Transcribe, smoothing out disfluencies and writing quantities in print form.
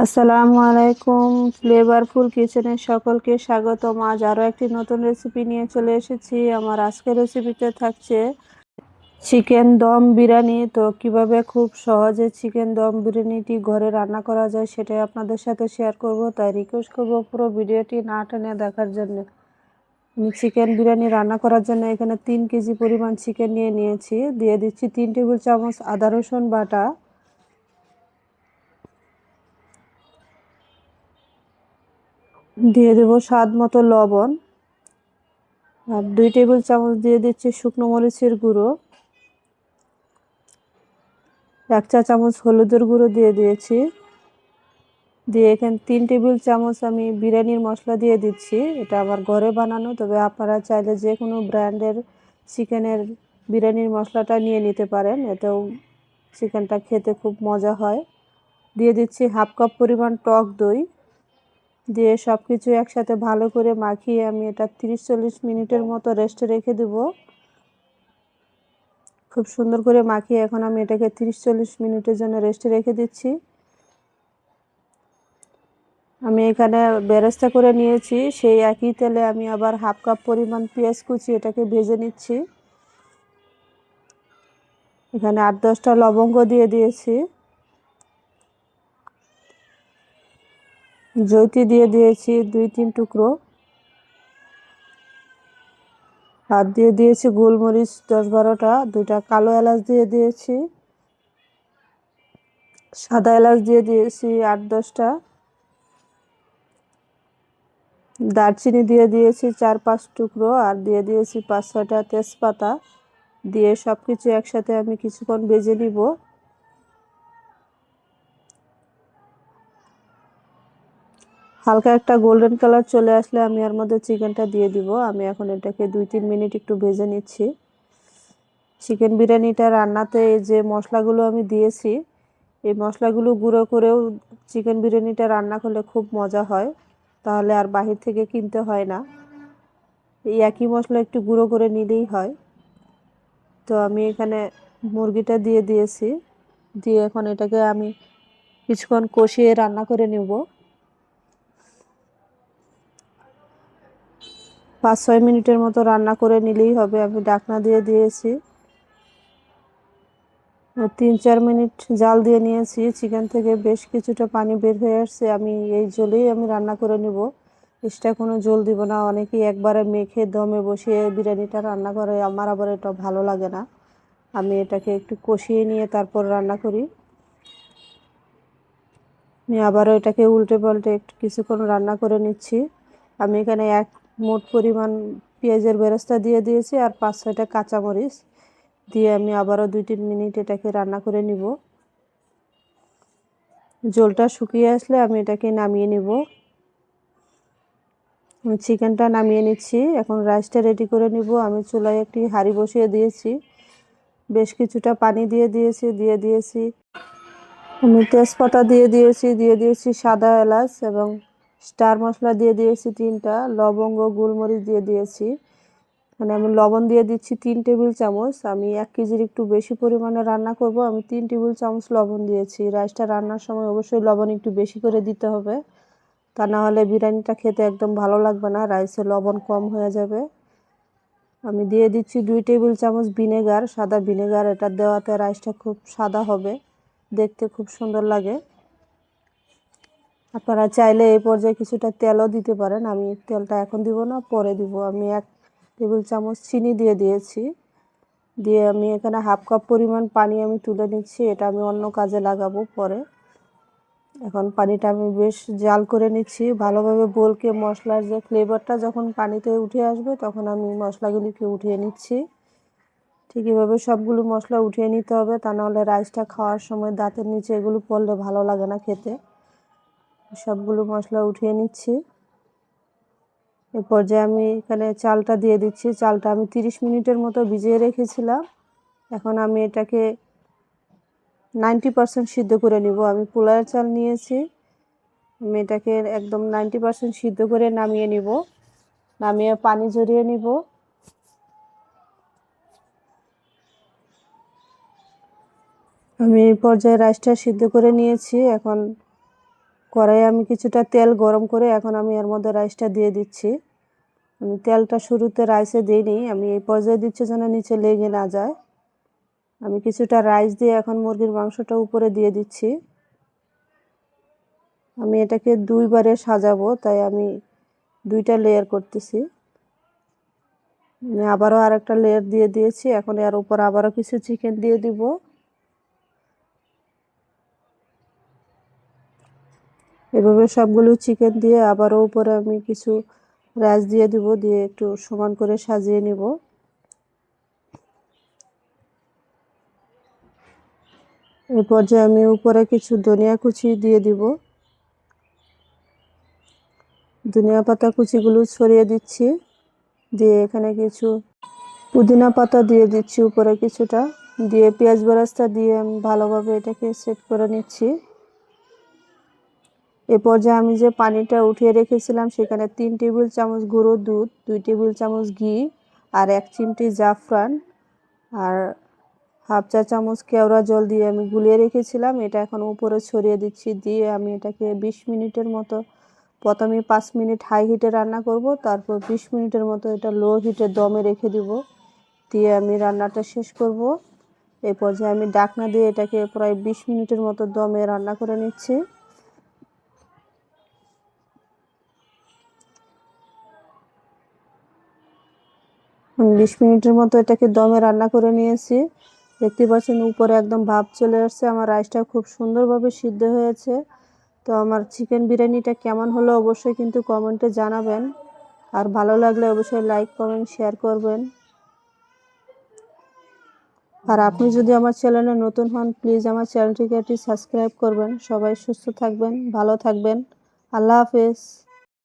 আসসালামু আলাইকুম। ফ্লেভারফুল কিচেনে সকলকে স্বাগতম। আজ আরও একটি নতুন রেসিপি নিয়ে চলে এসেছি। আমার আজকের রেসিপিতে থাকছে চিকেন দম বিরিয়ানি। তো কিভাবে খুব সহজে চিকেন দম বিরিয়ানিটি ঘরে রান্না করা যায় সেটাই আপনাদের সাথে শেয়ার করব। তাই রিকোয়েস্ট করব পুরো ভিডিওটি না টেনে দেখার জন্য। আমি চিকেন বিরিয়ানি রান্না করার জন্য এখানে 3 কেজি পরিমাণ চিকেন নিয়েছি। দিয়ে দিচ্ছি 3 টেবিল চামচ আদা রসুন বাটা, দিয়ে দেবো স্বাদ মতো লবণ, আর 2 টেবিল চামচ দিয়ে দিচ্ছি শুকনো মরিচের গুঁড়ো, 1 চা চামচ হলুদের গুঁড়ো দিয়ে দিয়েছি। দিয়ে এখানে 3 টেবিল চামচ আমি বিরিয়ানির মশলা দিয়ে দিচ্ছি। এটা আমার ঘরে বানানো, তবে আপনারা চাইলে যে কোনো ব্র্যান্ডের চিকেনের বিরিয়ানির মশলাটা নিয়ে নিতে পারেন, এতেও চিকেনটা খেতে খুব মজা হয়। দিয়ে দিচ্ছি হাফ কাপ পরিমাণ টক দই। দিয়ে সব কিছু একসাথে ভালো করে মাখিয়ে আমি এটা 30-40 মিনিটের মতো রেস্টে রেখে দেবো। খুব সুন্দর করে মাখিয়ে এখন আমি এটাকে 30-40 মিনিটের জন্য রেস্টে রেখে দিচ্ছি। আমি এখানে বেরেস্তা করে নিয়েছি, সেই একই তেলে আমি আবার হাফ কাপ পরিমাণ পেঁয়াজ কুচি এটাকে ভেজে নিচ্ছি। এখানে 8-10টা লবঙ্গ দিয়ে দিয়েছি, জৈত্রী দিয়ে দিয়েছি 2-3 টুকরো, আর দিয়ে দিয়েছি গোলমরিচ 10-12টা, 2টা কালো এলাচ দিয়ে দিয়েছি, সাদা এলাচ দিয়ে দিয়েছি 8-10টা, দারচিনি দিয়ে দিয়েছি 4-5 টুকরো, আর দিয়ে দিয়েছি 5-6টা তেজপাতা। দিয়ে সব কিছু একসাথে আমি কিছুক্ষণ ভেজে নিব। হালকা একটা গোল্ডেন কালার চলে আসলে আমি এর মধ্যে চিকেনটা দিয়ে দিব। আমি এখন এটাকে 2-3 মিনিট একটু ভেজে নিচ্ছি। চিকেন বিরিয়ানিটা রান্নাতে এই যে মশলাগুলো আমি দিয়েছি, এই মশলাগুলো গুঁড়ো করেও চিকেন বিরিয়ানিটা রান্না করলে খুব মজা হয়, তাহলে আর বাহির থেকে কিনতে হয় না। এই একই মশলা একটু গুঁড়ো করে নিলেই হয়। তো আমি এখানে মুরগিটা দিয়ে দিয়েছি। দিয়ে এখন এটাকে আমি কিছুক্ষণ কষিয়ে রান্না করে নেব। 5-6 মিনিটের মতো রান্না করে নিলেই হবে। আমি ঢাকনা দিয়ে দিয়েছি, 3-4 মিনিট জাল দিয়ে নিয়েছি। চিকেন থেকে বেশ কিছুটা পানি বের হয়ে আসছে। আমি এই জলেই আমি রান্না করে নেব, এক্সট্রা কোনো জল দিব না। অনেকেই একবারে মেখে দমে বসিয়ে বিরিয়ানিটা রান্না করে, আমার আবার এটা ভালো লাগে না। আমি এটাকে একটু কষিয়ে নিয়ে তারপর রান্না করি। আমি আবারও এটাকে উল্টে পাল্টে একটু কিছুক্ষণ রান্না করে নিচ্ছি। আমি এখানে 1 মুঠ পরিমাণ পেঁয়াজের বেরেস্তা দিয়ে দিয়েছি, আর 5-6টা কাঁচামরিচ দিয়ে আমি আবারও 2-3 মিনিট এটাকে রান্না করে নিব। জলটা শুকিয়ে আসলে আমি এটাকে নামিয়ে নিব। আমি চিকেনটা নামিয়ে নিচ্ছি। এখন রাইসটা রেডি করে নিব। আমি চুলায় একটি হাঁড়ি বসিয়ে দিয়েছি, বেশ কিছুটা পানি দিয়ে দিয়েছি আমি তেজপাতা দিয়ে দিয়েছি সাদা এলাচ, এবং স্টার মশলা দিয়ে দিয়েছি 3টা, লবঙ্গ গোলমরিচ দিয়ে দিয়েছি। মানে আমি লবণ দিয়ে দিচ্ছি 3 টেবিল চামচ। আমি 1 কেজির একটু বেশি পরিমাণে রান্না করব, আমি 3 টেবিল চামচ লবণ দিয়েছি। রাইসটা রান্নার সময় অবশ্যই লবণ একটু বেশি করে দিতে হবে, তা না হলে বিরিয়ানিটা খেতে একদম ভালো লাগবে না, রাইসে লবণ কম হয়ে যাবে। আমি দিয়ে দিচ্ছি 2 টেবিল চামচ ভিনেগার, সাদা ভিনেগার। এটা দেওয়াতে রাইসটা খুব সাদা হবে, দেখতে খুব সুন্দর লাগে। আপনারা চাইলে এই পর্যায়ে কিছুটা তেলও দিতে পারেন, আমি তেলটা এখন দিব না, পরে দিব। আমি 1 টেবিল চামচ চিনি দিয়ে দিয়েছি। দিয়ে আমি এখানে হাফ কাপ পরিমাণ পানি আমি তুলে নিচ্ছি, এটা আমি অন্য কাজে লাগাবো পরে। এখন পানিটা আমি বেশ জাল করে নিচ্ছি ভালোভাবে। বলকে মশলার যে ফ্লেভারটা যখন পানিতে উঠে আসবে তখন আমি মশলাগুলিকে উঠিয়ে নিচ্ছি। ঠিক এভাবে সবগুলো মশলা উঠিয়ে নিতে হবে, তা নাহলে রাইসটা খাওয়ার সময় দাঁতের নিচে এগুলো পড়লে ভালো লাগে না খেতে। সবগুলো মশলা উঠিয়ে নিচ্ছি। এ পর্যায়ে আমি এখানে চালটা দিয়ে দিচ্ছি। চালটা আমি 30 মিনিটের মতো ভিজিয়ে রেখেছিলাম। এখন আমি এটাকে 90% সিদ্ধ করে নিব। আমি পোলাওয়ের চাল নিয়েছি, আমি এটাকে একদম 90% সিদ্ধ করে নামিয়ে নিব। নামিয়ে পানি ঝরিয়ে নিব। আমি এই পর্যায়ে রাইসটা সিদ্ধ করে নিয়েছি। এখন কড়াইয়ে আমি কিছুটা তেল গরম করে এখন আমি এর মধ্যে রাইসটা দিয়ে দিচ্ছি। আমি তেলটা শুরুতে রাইসে দিইনি, আমি এই পর্যায়ে দিচ্ছি যেন নিচে লেগে না যায়। আমি কিছুটা রাইস দিয়ে এখন মুরগির মাংসটা উপরে দিয়ে দিচ্ছি। আমি এটাকে 2 বারে সাজাবো, তাই আমি 2টা লেয়ার করতেছি। আমি আবারও আরেকটা লেয়ার দিয়ে দিয়েছি, এখন এর উপর আবারও কিছু চিকেন দিয়ে দিব। এভাবে সবগুলো চিকেন দিয়ে আবারও উপরে আমি কিছু রাইস দিয়ে দিব, দিয়ে একটু সমান করে সাজিয়ে নিব। এই পর্যায়ে আমি উপরে কিছু ধনিয়া কুচি দিয়ে দিব। ধনিয়া পাতা কুচিগুলো ছড়িয়ে দিচ্ছি, দিয়ে এখানে কিছু পুদিনা পাতা দিয়ে দিচ্ছি উপরে কিছুটা, দিয়ে পেঁয়াজ বেরেস্তা দিয়ে আমি ভালোভাবে এটাকে সেট করে নিচ্ছি। এ পর্যায়ে আমি যে পানিটা উঠিয়ে রেখেছিলাম সেখানে 3 টেবিল চামচ গুঁড়ো দুধ, 2 টেবিল চামচ ঘি আর 1 চিমটি জাফরান আর হাফ চা চামচ কেওড়া জল দিয়ে আমি গুলিয়ে রেখেছিলাম। এটা এখন উপরে ছড়িয়ে দিচ্ছি, দিয়ে আমি এটাকে 20 মিনিটের মতো, প্রথমে 5 মিনিট হাই হিটে রান্না করব, তারপর 20 মিনিটের মতো এটা লো হিটে দমে রেখে দিব, দিয়ে আমি রান্নাটা শেষ করব। এই পর্যায়ে আমি ঢাকনা দিয়ে এটাকে প্রায় 20 মিনিটের মতো দমে রান্না করে নিচ্ছি। 20 মিনিটের মতো এটাকে দমে রান্না করে নিয়েছি। দেখতে পাচ্ছেন উপরে একদম ভাপ চলে আসছে, আমার রাইসটা খুব সুন্দরভাবে সিদ্ধ হয়েছে। তো আমার চিকেন বিরিয়ানিটা কেমন হলো অবশ্যই কিন্তু কমেন্টে জানাবেন, আর ভালো লাগলে অবশ্যই লাইক কমেন্ট শেয়ার করবেন। আর আপনি যদি আমার চ্যানেলে নতুন হন প্লিজ আমার চ্যানেলটিকে একটি সাবস্ক্রাইব করবেন। সবাই সুস্থ থাকবেন, ভালো থাকবেন। আল্লাহ হাফেজ।